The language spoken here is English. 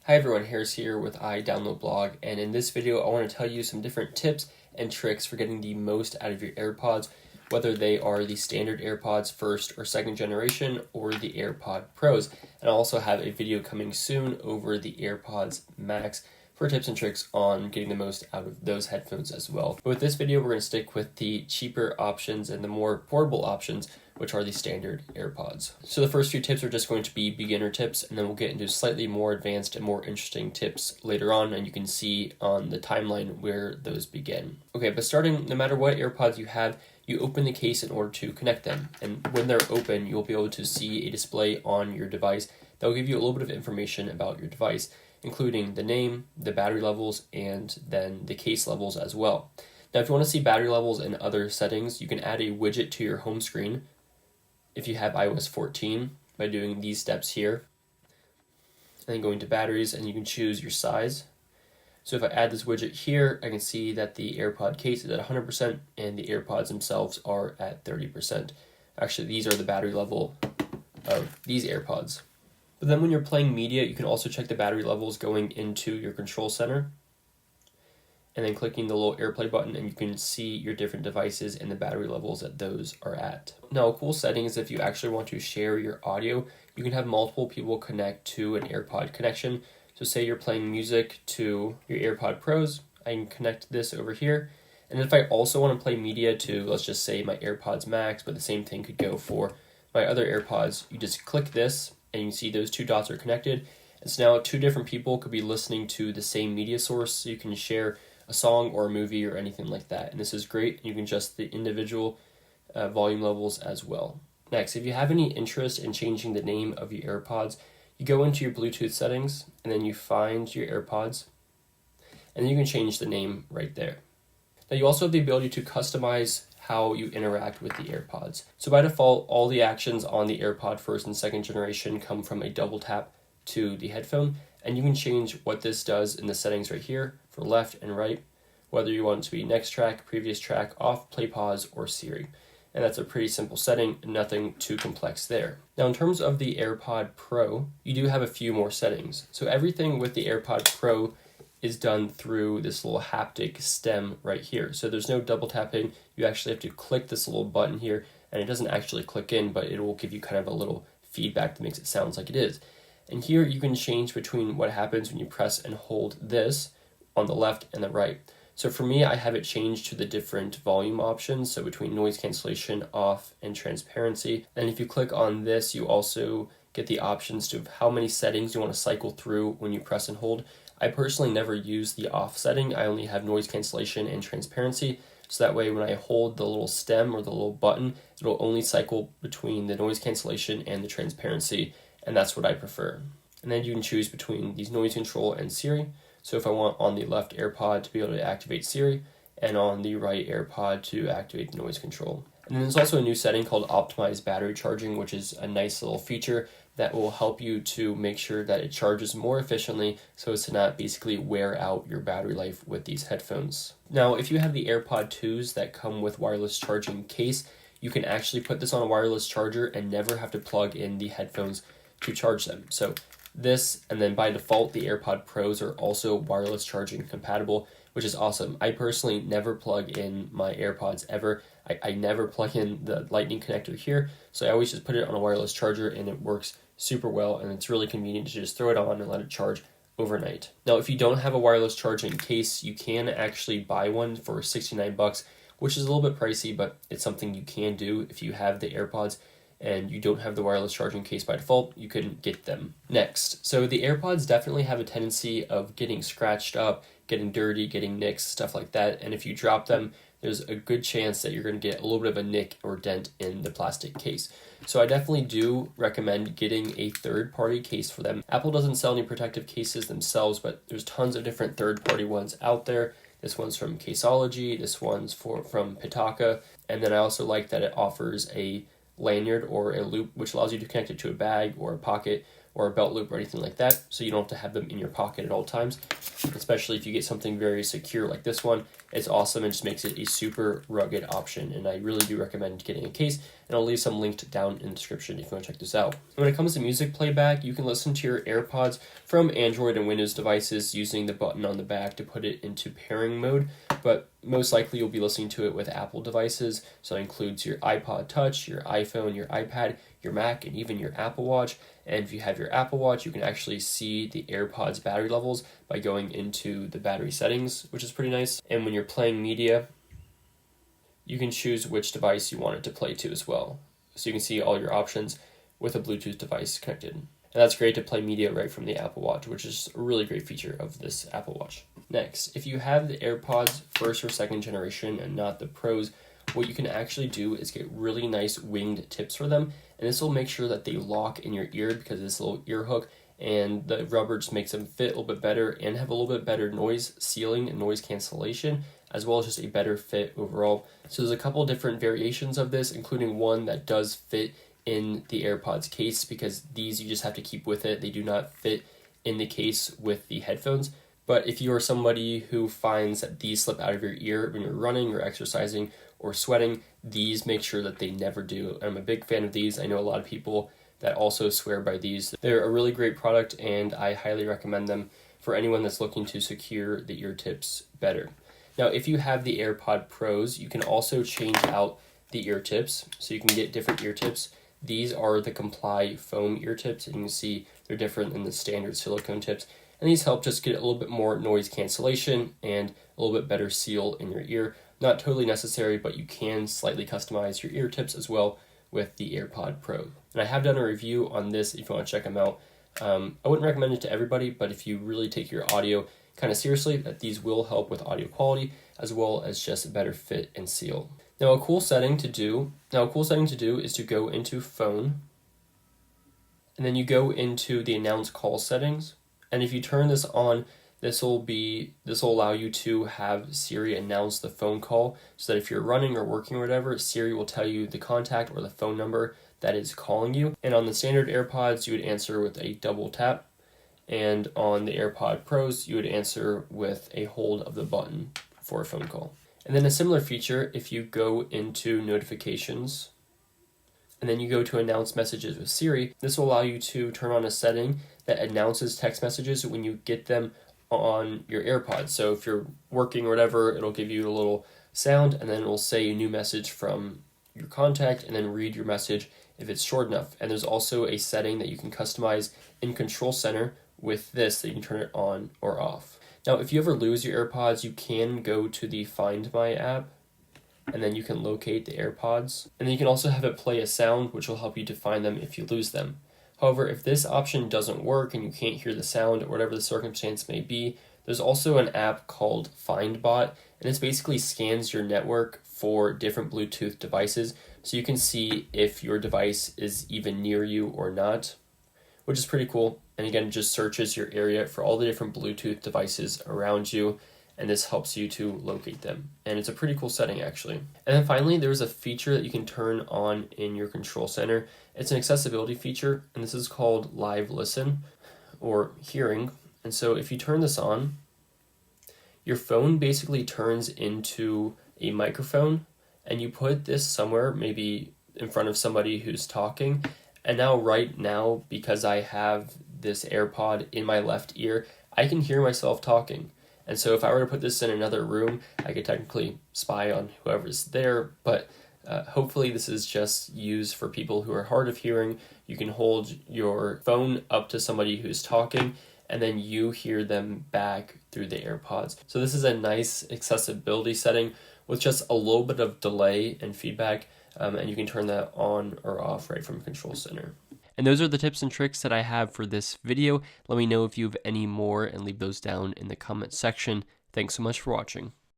Hi everyone, Harris here with iDownloadBlog, and in this video I want to tell you some different tips and tricks for getting the most out of your AirPods, whether they are the standard AirPods first or second generation or the AirPod Pros. And I'll also have a video coming soon over the AirPods Max for tips and tricks on getting the most out of those headphones as well. But with this video, we're going to stick with the cheaper options and the more portable options, which are the standard AirPods. So the first few tips are just going to be beginner tips, and then we'll get into slightly more advanced and more interesting tips later on, and you can see on the timeline where those begin. Okay, but starting, no matter what AirPods you have, you open the case in order to connect them. And when they're open, you'll be able to see a display on your device that will give you a little bit of information about your device, including the name, the battery levels, and then the case levels as well. Now, if you want to see battery levels and other settings, you can add a widget to your home screen if you have iOS 14 by doing these steps here. And then going to batteries, and you can choose your size. So if I add this widget here, I can see that the AirPod case is at 100% and the AirPods themselves are at 30%. Actually, these are the battery level of these AirPods. But then when you're playing media, you can also check the battery levels going into your control center and then clicking the little AirPlay button, and you can see your different devices and the battery levels that those are at. Now, a cool setting is if you actually want to share your audio, you can have multiple people connect to an AirPod connection. So say you're playing music to your AirPod Pros, I can connect this over here. And if I also want to play media to, let's just say, my AirPods Max, but the same thing could go for my other AirPods, you just click this, and you can see those two dots are connected. And so now two different people could be listening to the same media source, so you can share a song or a movie or anything like that. And this is great. You can adjust the individual volume levels as well. Next, if you have any interest in changing the name of your AirPods, you go into your Bluetooth settings, and then you find your AirPods, and then you can change the name right there. Now, you also have the ability to customize how you interact with the AirPods. So by default, all the actions on the AirPod first and second generation come from a double tap to the headphone, and you can change what this does in the settings right here for left and right, whether you want it to be next track, previous track, off, play, pause, or Siri. And that's a pretty simple setting, nothing too complex there. Now, in terms of the AirPod Pro, you do have a few more settings. So everything with the AirPod Pro is done through this little haptic stem right here. So there's no double tapping. You actually have to click this little button here, and it doesn't actually click in, but it will give you kind of a little feedback that makes it sound like it is. And here you can change between what happens when you press and hold this on the left and the right. So for me, I have it changed to the different volume options, so between noise cancellation, off, and transparency. And if you click on this, you also get the options to how many settings you want to cycle through when you press and hold. I personally never use the off setting. I only have noise cancellation and transparency. So that way when I hold the little stem or the little button, it'll only cycle between the noise cancellation and the transparency, and that's what I prefer. And then you can choose between these noise control and Siri. So if I want on the left AirPod to be able to activate Siri, and on the right AirPod to activate the noise control. And then there's also a new setting called optimized battery charging, which is a nice little feature that will help you to make sure that it charges more efficiently so as to not basically wear out your battery life with these headphones. Now, if you have the AirPod 2s that come with wireless charging case, you can actually put this on a wireless charger and never have to plug in the headphones to charge them. So this, and then by default, the AirPod Pros are also wireless charging compatible, which is awesome. I personally never plug in my AirPods ever. I never plug in the lightning connector here, so I always just put it on a wireless charger, and it works super well, and it's really convenient to just throw it on and let it charge overnight. Now, if you don't have a wireless charging case, you can actually buy one for $69, which is a little bit pricey, but it's something you can do if you have the AirPods and you don't have the wireless charging case by default. You can get them. Next, so the AirPods definitely have a tendency of getting scratched up, getting dirty, getting nicks, stuff like that, and if you drop them, there's a good chance that you're going to get a little bit of a nick or dent in the plastic case. So I definitely do recommend getting a third-party case for them. Apple doesn't sell any protective cases themselves, but there's tons of different third-party ones out there. This one's from Caseology, this one's from Pitaka, and then I also like that it offers a lanyard or a loop which allows you to connect it to a bag or a pocket or a belt loop or anything like that, so you don't have to have them in your pocket at all times. Especially if you get something very secure like this one, it's awesome and just makes it a super rugged option, and I really do recommend getting a case, and I'll leave some linked down in the description if you want to check this out. When it comes to music playback, you can listen to your AirPods from Android and Windows devices using the button on the back to put it into pairing mode, but most likely you'll be listening to it with Apple devices, so that includes your iPod Touch, your iPhone, your iPad, your Mac, and even your Apple Watch. And if you have your Apple Watch, you can actually see the AirPods battery levels by going into the battery settings, which is pretty nice. And when you're playing media, you can choose which device you want it to play to as well. So you can see all your options with a Bluetooth device connected. And that's great to play media right from the Apple Watch, which is a really great feature of this Apple Watch. Next, if you have the AirPods first or second generation and not the Pros, what you can actually do is get really nice winged tips for them, and this will make sure that they lock in your ear because of this little ear hook, and the rubber just makes them fit a little bit better and have a little bit better noise sealing and noise cancellation, as well as just a better fit overall. So there's a couple different variations of this, including one that does fit in the AirPods case, because these you just have to keep with it. They do not fit in the case with the headphones. But if you are somebody who finds that these slip out of your ear when you're running or exercising or sweating, these make sure that they never do. I'm a big fan of these. I know a lot of people that also swear by these. They're a really great product, and I highly recommend them for anyone that's looking to secure the ear tips better. Now, if you have the AirPod Pros, you can also change out the ear tips, so you can get different ear tips. These are the Comply foam ear tips, and you can see they're different than the standard silicone tips. And these help just get a little bit more noise cancellation and a little bit better seal in your ear. Not totally necessary, but you can slightly customize your ear tips as well with the AirPod Pro. And I have done a review on this if you want to check them out. I wouldn't recommend it to everybody, but if you really take your audio kind of seriously, that these will help with audio quality as well as just a better fit and seal. Now a cool setting to do is to go into phone, and then you go into the announce call settings. And if you turn this on, this will allow you to have Siri announce the phone call, so that if you're running or working or whatever, Siri will tell you the contact or the phone number that is calling you. And on the standard AirPods, you would answer with a double tap. And on the AirPod Pros, you would answer with a hold of the button for a phone call. And then a similar feature, if you go into notifications, and then you go to announce messages with Siri, this will allow you to turn on a setting that announces text messages when you get them on your AirPods. So if you're working or whatever, it'll give you a little sound, and then it'll say a new message from your contact, and then read your message if it's short enough. And there's also a setting that you can customize in Control Center with this, that you can turn it on or off. Now, if you ever lose your AirPods, you can go to the Find My app, and then you can locate the AirPods. And then you can also have it play a sound, which will help you to find them if you lose them. However, if this option doesn't work and you can't hear the sound or whatever the circumstance may be, there's also an app called FindBot, and this basically scans your network for different Bluetooth devices, so you can see if your device is even near you or not, which is pretty cool. And again, just searches your area for all the different Bluetooth devices around you, and this helps you to locate them. And it's a pretty cool setting, actually. And then finally, there's a feature that you can turn on in your Control Center. It's an accessibility feature, and this is called Live Listen, or Hearing. And so if you turn this on, your phone basically turns into a microphone, and you put this somewhere, maybe in front of somebody who's talking. And now, right now, because I have this AirPod in my left ear, I can hear myself talking. And so if I were to put this in another room, I could technically spy on whoever's there, but hopefully this is just used for people who are hard of hearing. You can hold your phone up to somebody who's talking, and then you hear them back through the AirPods. So this is a nice accessibility setting with just a little bit of delay and feedback, and you can turn that on or off right from Control Center. And those are the tips and tricks that I have for this video. Let me know if you have any more and leave those down in the comment section. Thanks so much for watching.